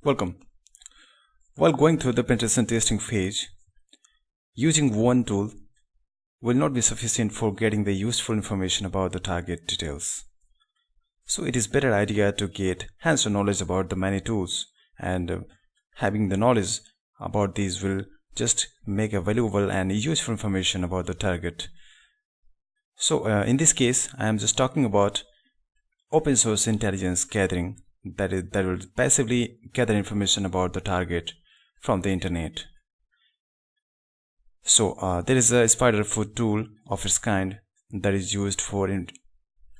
Welcome. While going through the penetration testing phase, using one tool will not be sufficient for getting the useful information about the target details. So it is better idea to get hands-on knowledge about the many tools, and having the knowledge about these will just make a valuable and useful information about the target. So in this case, I am just talking about open source intelligence gathering that will passively gather information about the target from the internet. So there is a Spiderfoot tool of its kind that is used for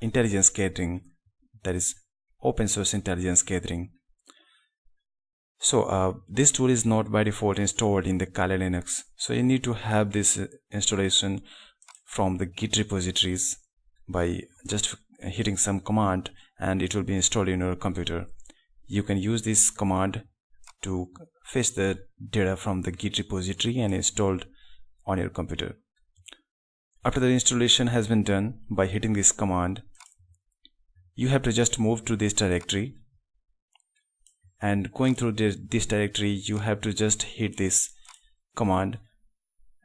intelligence gathering, that is open source intelligence gathering. So this tool is not by default installed in the Kali Linux, so you need to have this installation from the Git repositories by just hitting some command, and it will be installed in your computer. You can use this command to fetch the data from the Git repository and installed on your computer. After the installation has been done by hitting this command, you have to just move to this directory, and going through this directory you have to just hit this command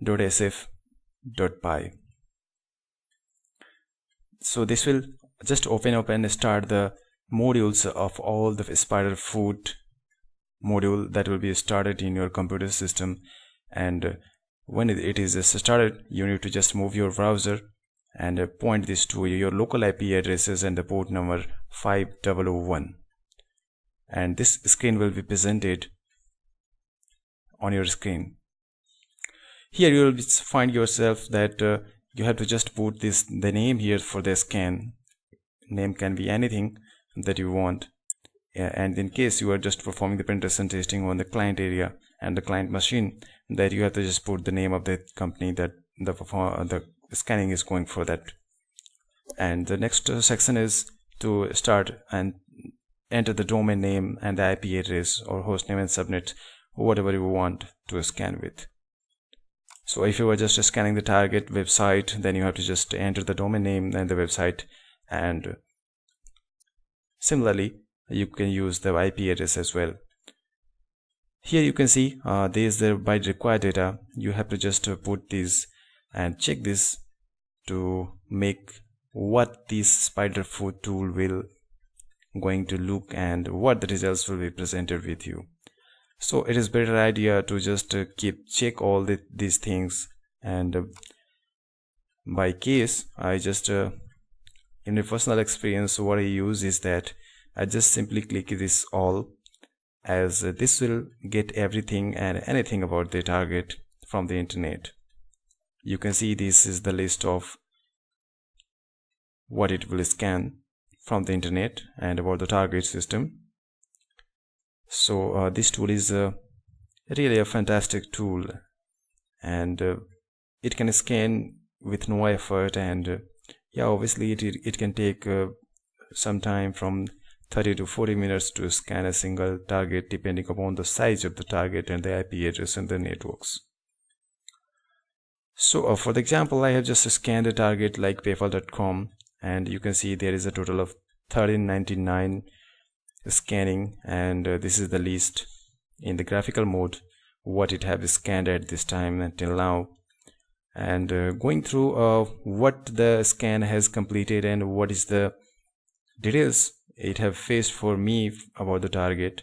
.sf.py. So this will just open up and start the modules of all the Spiderfoot module that will be started in your computer system. And when it is started, you need to just move your browser and point this to your local IP addresses and the port number 5001, and this screen will be presented on your screen. Here you will find yourself that you have to just put the name here for the scan. Name can be anything that you want, and in case you are just performing the penetration testing on the client area and the client machine, that you have to just put the name of the company that the scanning is going for that. And the next section is to start and enter the domain name and the IP address or host name and subnet, whatever you want to scan with. So if you are just scanning the target website, then you have to just enter the domain name and the website, and similarly you can use the IP address as well. Here you can see there is the byte required data. You have to just put this and check this to make what this Spiderfoot tool will going to look and what the results will be presented with you. So it is better idea to just check all these things, and by case I just in my personal experience what I use is that I just simply click this all, as this will get everything and anything about the target from the internet. You can see this is the list of what it will scan from the internet and about the target system. So this tool is really a fantastic tool, and it can scan with no effort, and yeah, obviously it can take some time from 30 to 40 minutes to scan a single target, depending upon the size of the target and the IP address and the networks. So for the example, I have just scanned a target like paypal.com, and you can see there is a total of 1399 scanning, and this is the list in the graphical mode what it have scanned at this time until now, and going through what the scan has completed and what is the details it have faced for me about the target.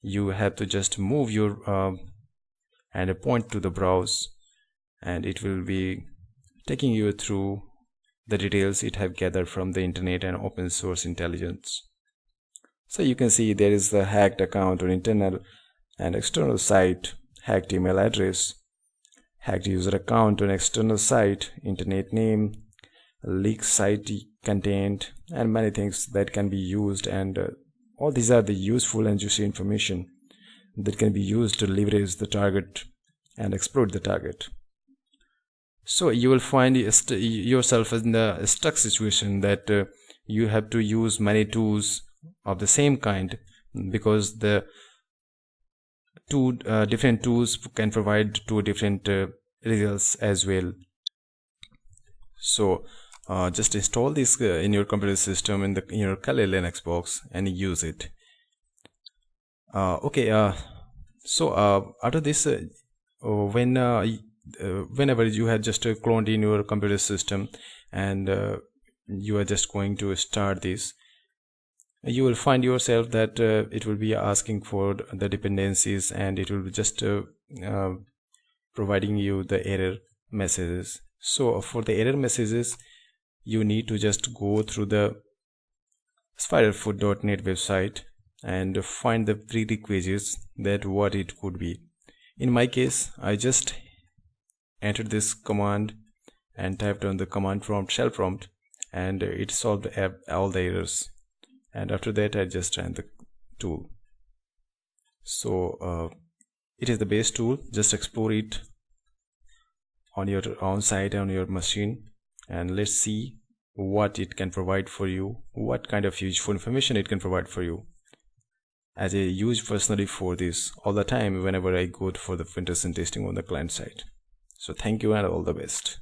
You have to just move your and point to the browse, and it will be taking you through the details it have gathered from the internet and open source intelligence. So you can see there is the hacked account on internal and external site, hacked email address, hacked user account on external site, internet name, leaked site content, and many things that can be used, and all these are the useful and juicy information that can be used to leverage the target and exploit the target. So you will find yourself in the stuck situation that you have to use many tools of the same kind, because the two different tools can provide two different results as well. So just install this in your computer system in your Kali Linux box and use it. Okay, after this, whenever you had just cloned in your computer system, and you are just going to start this, you will find yourself that it will be asking for the dependencies, and it will be just uh, providing you the error messages. So for the error messages, you need to just go through the spiderfoot.net website and find the prerequisites that what it could be. In my case, I just entered this command and typed on the command prompt, shell prompt, and it solved all the errors. And after that, I just ran the tool. So it is the base tool. Just explore it on your own site, on your machine, and let's see what it can provide for you, what kind of useful information it can provide for you. As I use personally for this all the time whenever I go for the interesting testing on the client side. So thank you and all the best.